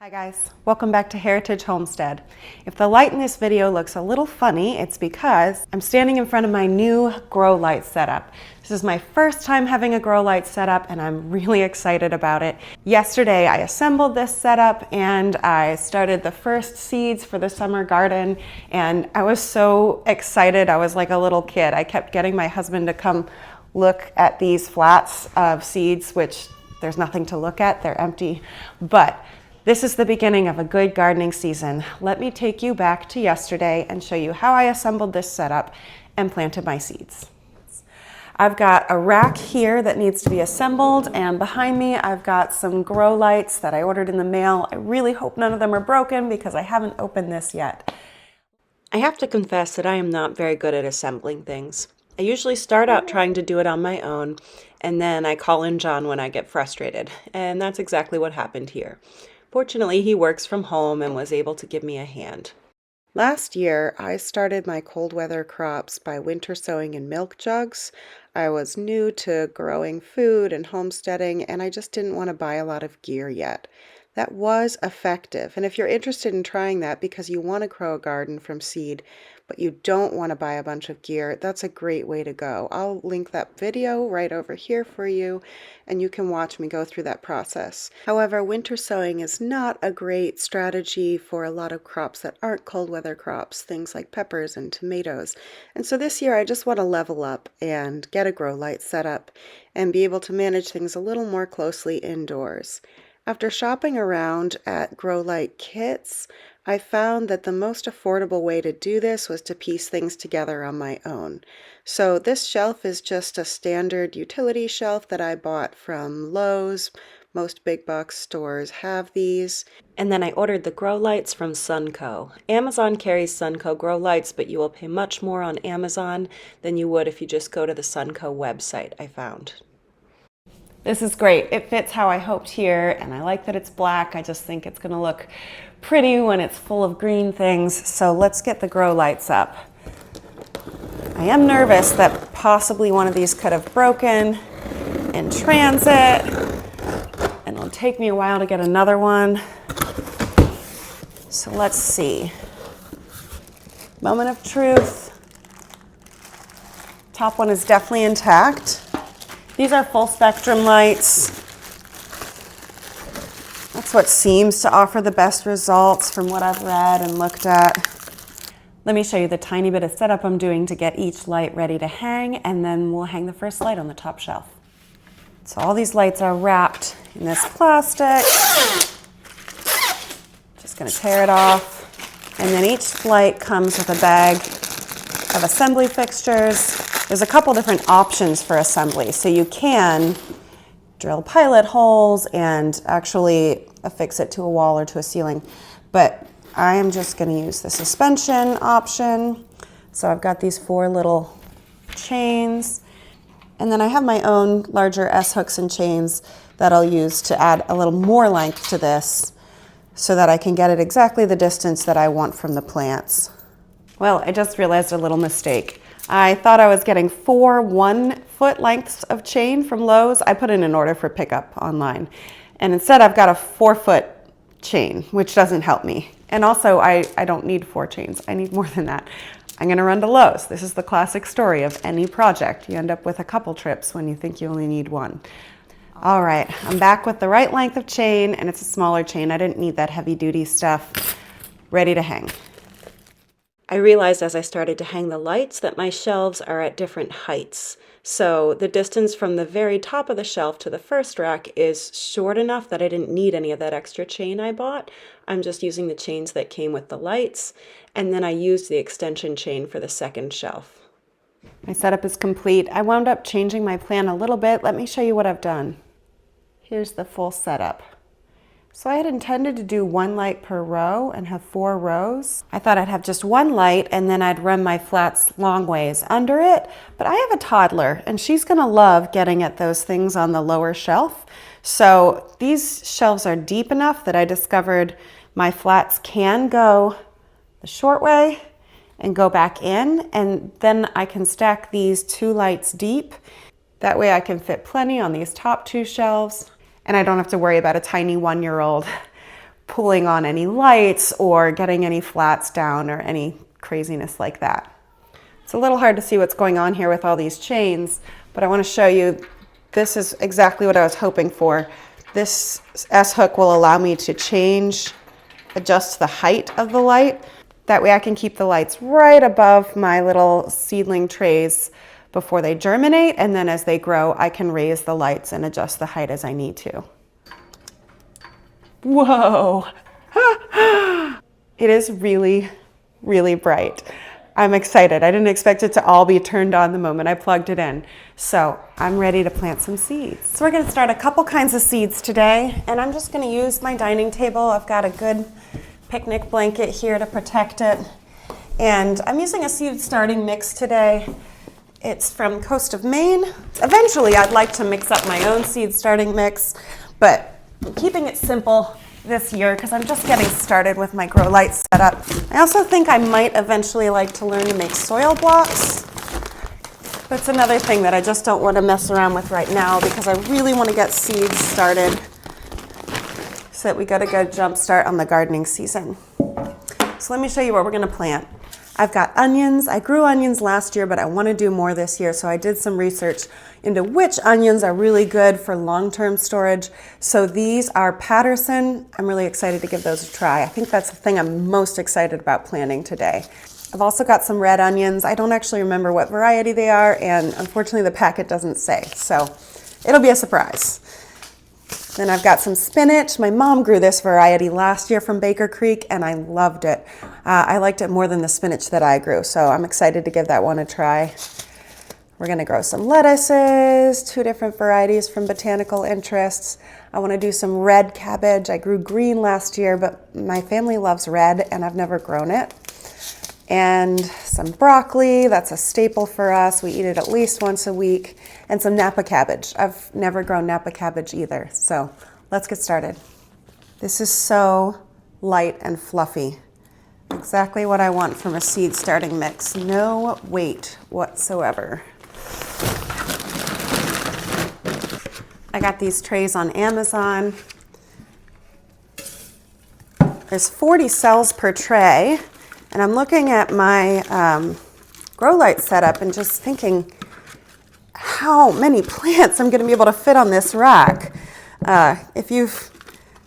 Hi guys, welcome back to Heritage Homestead. If the light in this video looks a little funny, it's because I'm standing in front of my new grow light setup. This is my first time having a grow light setup and I'm really excited about it. Yesterday I assembled this setup and I started the first seeds for the summer garden and I was so excited. I was like a little kid. I kept getting my husband to come look at these flats of seeds, which there's nothing to look at, they're empty, but this is the beginning of a good gardening season. Let me take you back to yesterday and show you how I assembled this setup and planted my seeds. I've got a rack here that needs to be assembled, and behind me I've got some grow lights that I ordered in the mail. I really hope none of them are broken because I haven't opened this yet. I have to confess that I am not very good at assembling things. I usually start out trying to do it on my own, and then I call in John when I get frustrated, and that's exactly what happened here. Fortunately, he works from home and was able to give me a hand. Last year, I started my cold weather crops by winter sowing in milk jugs. I was new to growing food and homesteading, and I just didn't want to buy a lot of gear yet. That was effective, and if you're interested in trying that because you want to grow a garden from seed, but you don't want to buy a bunch of gear, that's a great way to go. I'll link that video right over here for you, and you can watch me go through that process. However, winter sowing is not a great strategy for a lot of crops that aren't cold weather crops, things like peppers and tomatoes. And so this year I just want to level up and get a grow light set up and be able to manage things a little more closely indoors. After shopping around at grow light kits, I found that the most affordable way to do this was to piece things together on my own. So this shelf is just a standard utility shelf that I bought from Lowe's. Most big box stores have these. And then I ordered the grow lights from Sunco. Amazon carries Sunco grow lights, but you will pay much more on Amazon than you would if you just go to the Sunco website, I found. This is great. It fits how I hoped here, and I like that it's black. I just think it's going to look pretty when it's full of green things. So let's get the grow lights up. I am nervous that possibly one of these could have broken in transit, and it'll take me a while to get another one. So let's see. Moment of truth. Top one is definitely intact. These are full spectrum lights. That's what seems to offer the best results from what I've read and looked at. Let me show you the tiny bit of setup I'm doing to get each light ready to hang, and then we'll hang the first light on the top shelf. So all these lights are wrapped in this plastic. Just gonna tear it off. And then each light comes with a bag of assembly fixtures. There's a couple different options for assembly. So you can drill pilot holes and actually affix it to a wall or to a ceiling. But I am just going to use the suspension option. So I've got these 4 little chains. And then I have my own larger S-hooks and chains that I'll use to add a little more length to this so that I can get it exactly the distance that I want from the plants. Well, I just realized a little mistake. I thought I was getting 4 1-foot lengths of chain from Lowe's. I put in an order for pickup online. And instead I've got a 4-foot chain, which doesn't help me. And also I don't need 4 chains. I need more than that. I'm gonna run to Lowe's. This is the classic story of any project. You end up with a couple trips when you think you only need 1. All right, I'm back with the right length of chain, and it's a smaller chain. I didn't need that heavy duty stuff. Ready to hang. I realized as I started to hang the lights that my shelves are at different heights. So the distance from the very top of the shelf to the first rack is short enough that I didn't need any of that extra chain I bought. I'm just using the chains that came with the lights, and then I used the extension chain for the second shelf. My setup is complete. I wound up changing my plan a little bit. Let me show you what I've done. Here's the full setup. So I had intended to do 1 light per row and have 4 rows. I thought I'd have just 1 light and then I'd run my flats long ways under it, but I have a toddler and she's gonna love getting at those things on the lower shelf. So these shelves are deep enough that I discovered my flats can go the short way and go back in, and then I can stack these 2 lights deep. That way I can fit plenty on these top 2 shelves, and I don't have to worry about a tiny 1-year-old pulling on any lights or getting any flats down or any craziness like that. It's a little hard to see what's going on here with all these chains, but I want to show you this is exactly what I was hoping for. This S-hook will allow me to adjust the height of the light. That way I can keep the lights right above my little seedling trays before they germinate, and then as they grow, I can raise the lights and adjust the height as I need to. Whoa! It is really, really bright. I'm excited. I didn't expect it to all be turned on the moment I plugged it in. So I'm ready to plant some seeds. So we're gonna start a couple kinds of seeds today, and I'm just gonna use my dining table. I've got a good picnic blanket here to protect it. And I'm using a seed starting mix today. It's from Coast of Maine. Eventually I'd like to mix up my own seed starting mix, but I'm keeping it simple this year because I'm just getting started with my grow light setup. I also think I might eventually like to learn to make soil blocks. That's another thing that I just don't want to mess around with right now because I really want to get seeds started so that we get a good jump start on the gardening season. So let me show you what we're going to plant. I've got onions. I grew onions last year, but I want to do more this year. So I did some research into which onions are really good for long-term storage. So these are Patterson. I'm really excited to give those a try. I think that's the thing I'm most excited about planting today. I've also got some red onions. I don't actually remember what variety they are, and unfortunately the packet doesn't say. So it'll be a surprise. Then I've got some spinach. My mom grew this variety last year from Baker Creek, and I loved it. I liked it more than the spinach that I grew, so I'm excited to give that one a try. We're gonna grow some lettuces, 2 different varieties from Botanical Interests. I wanna do some red cabbage. I grew green last year, but my family loves red, and I've never grown it. And some broccoli, that's a staple for us. We eat it at least once a week. And some Napa cabbage. I've never grown Napa cabbage either. So let's get started. This is so light and fluffy. Exactly what I want from a seed starting mix. No weight whatsoever. I got these trays on Amazon. There's 40 cells per tray. And I'm looking at my grow light setup and just thinking how many plants I'm going to be able to fit on this rack. If you've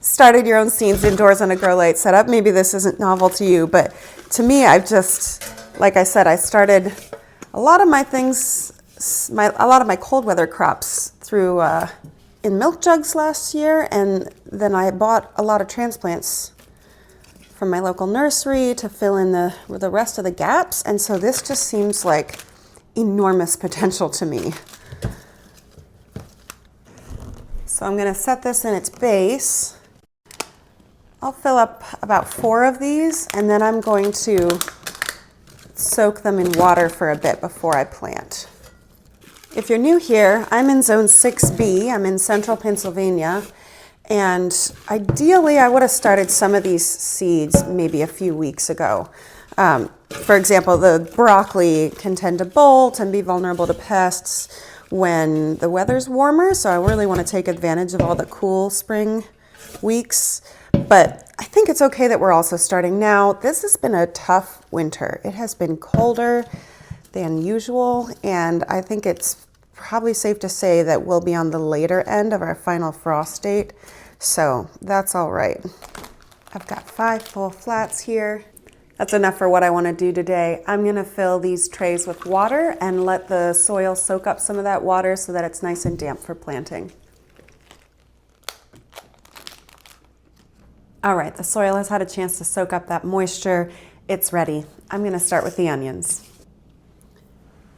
started your own seeds indoors on a grow light setup, maybe this isn't novel to you, but to me, I've just, like I said, I started a lot of my things, a lot of my cold weather crops through in milk jugs last year, and then I bought a lot of transplants from my local nursery to fill in the rest of the gaps. And so this just seems like enormous potential to me. So I'm gonna set this in its base. I'll fill up about 4 of these, and then I'm going to soak them in water for a bit before I plant. If you're new here, I'm in zone 6B. I'm in central Pennsylvania. And ideally, I would have started some of these seeds maybe a few weeks ago. For example, the broccoli can tend to bolt and be vulnerable to pests when the weather's warmer, so I really want to take advantage of all the cool spring weeks. But I think it's okay that we're also starting now. This has been a tough winter. It has been colder than usual, and I think it's probably safe to say that we'll be on the later end of our final frost date. So that's all right. I've got 5 full flats here. That's enough for what I want to do today. I'm going to fill these trays with water and let the soil soak up some of that water so that it's nice and damp for planting. All right, the soil has had a chance to soak up that moisture. It's ready. I'm going to start with the onions.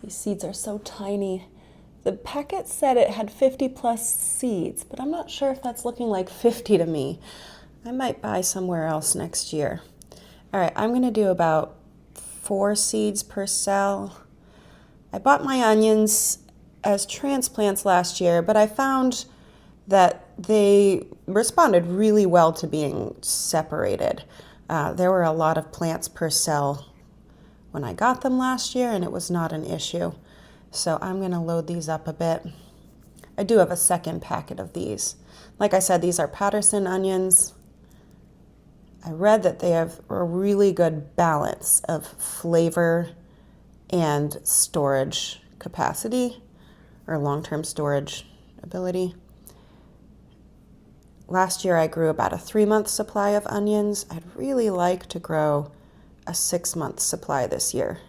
These seeds are so tiny. The packet said it had 50 plus seeds, but I'm not sure if that's looking like 50 to me. I might buy somewhere else next year. All right, I'm gonna do about 4 seeds per cell. I bought my onions as transplants last year, but I found that they responded really well to being separated. There were a lot of plants per cell when I got them last year, and it was not an issue. So I'm going to load these up a bit. I do have a second packet of these. Like I said, these are Patterson onions. I read that they have a really good balance of flavor and storage capacity, or long-term storage ability. Last year I grew about a 3-month supply of onions. I'd really like to grow a 6-month supply this year.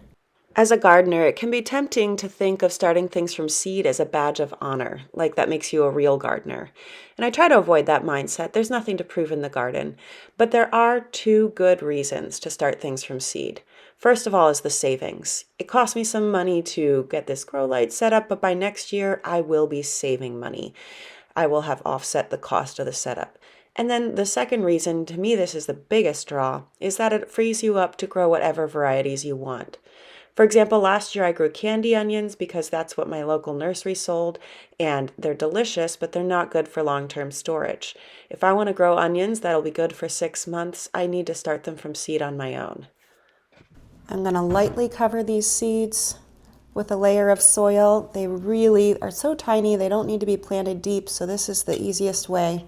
As a gardener, it can be tempting to think of starting things from seed as a badge of honor, like that makes you a real gardener. And I try to avoid that mindset. There's nothing to prove in the garden. But there are 2 good reasons to start things from seed. First of all is the savings. It cost me some money to get this grow light set up, but by next year I will be saving money. I will have offset the cost of the setup. And then the second reason, to me this is the biggest draw, is that it frees you up to grow whatever varieties you want. For example, last year I grew candy onions because that's what my local nursery sold, and they're delicious, but they're not good for long-term storage. If I want to grow onions that'll be good for 6 months, I need to start them from seed on my own. I'm going to lightly cover these seeds with a layer of soil. They really are so tiny, they don't need to be planted deep, so this is the easiest way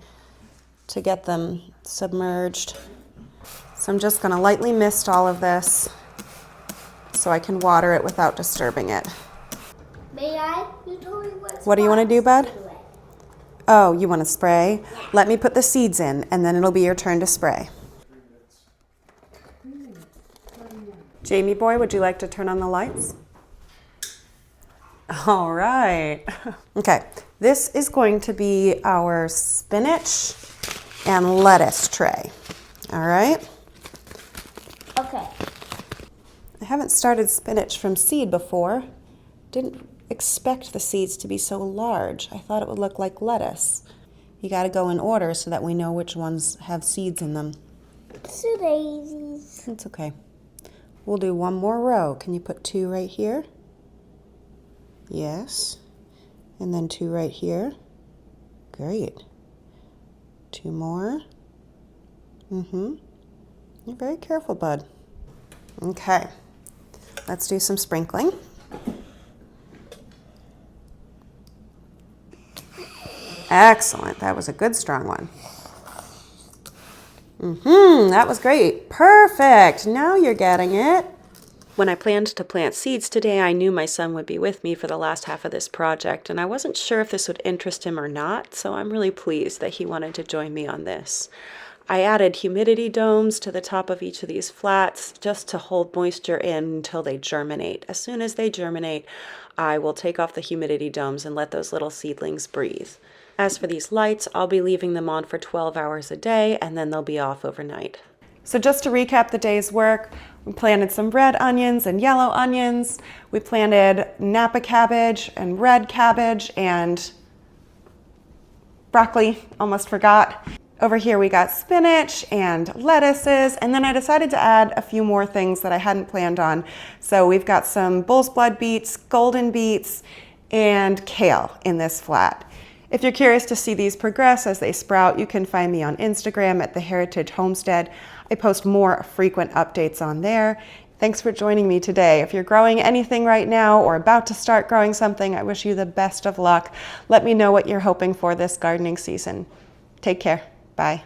to get them submerged. So I'm just going to lightly mist all of this so I can water it without disturbing it. May I? You told me what do you want to do, bud? Oh, you want to spray? Yeah. Let me put the seeds in, and then it'll be your turn to spray. Jamie boy, would you like to turn on the lights? All right. Okay, this is going to be our spinach and lettuce tray. All right? Okay. I haven't started spinach from seed before. Didn't expect the seeds to be so large. I thought it would look like lettuce. You got to go in order so that we know which ones have seeds in them. So daisies. It's okay. We'll do one more row. Can you put 2 right here? Yes. And then 2 right here. Great. 2 more. You're very careful, bud. Okay. Let's do some sprinkling. Excellent. That was a good strong one. That was great. Perfect. Now you're getting it. When I planned to plant seeds today, I knew my son would be with me for the last half of this project, and I wasn't sure if this would interest him or not, so I'm really pleased that he wanted to join me on this. I added humidity domes to the top of each of these flats just to hold moisture in until they germinate. As soon as they germinate, I will take off the humidity domes and let those little seedlings breathe. As for these lights, I'll be leaving them on for 12 hours a day, and then they'll be off overnight. So just to recap the day's work, we planted some red onions and yellow onions. We planted Napa cabbage and red cabbage and broccoli, almost forgot. Over here we got spinach and lettuces, and then I decided to add a few more things that I hadn't planned on. So we've got some bull's blood beets, golden beets, and kale in this flat. If you're curious to see these progress as they sprout, you can find me on Instagram at The Heritage Homestead. I post more frequent updates on there. Thanks for joining me today. If you're growing anything right now or about to start growing something, I wish you the best of luck. Let me know what you're hoping for this gardening season. Take care. Bye.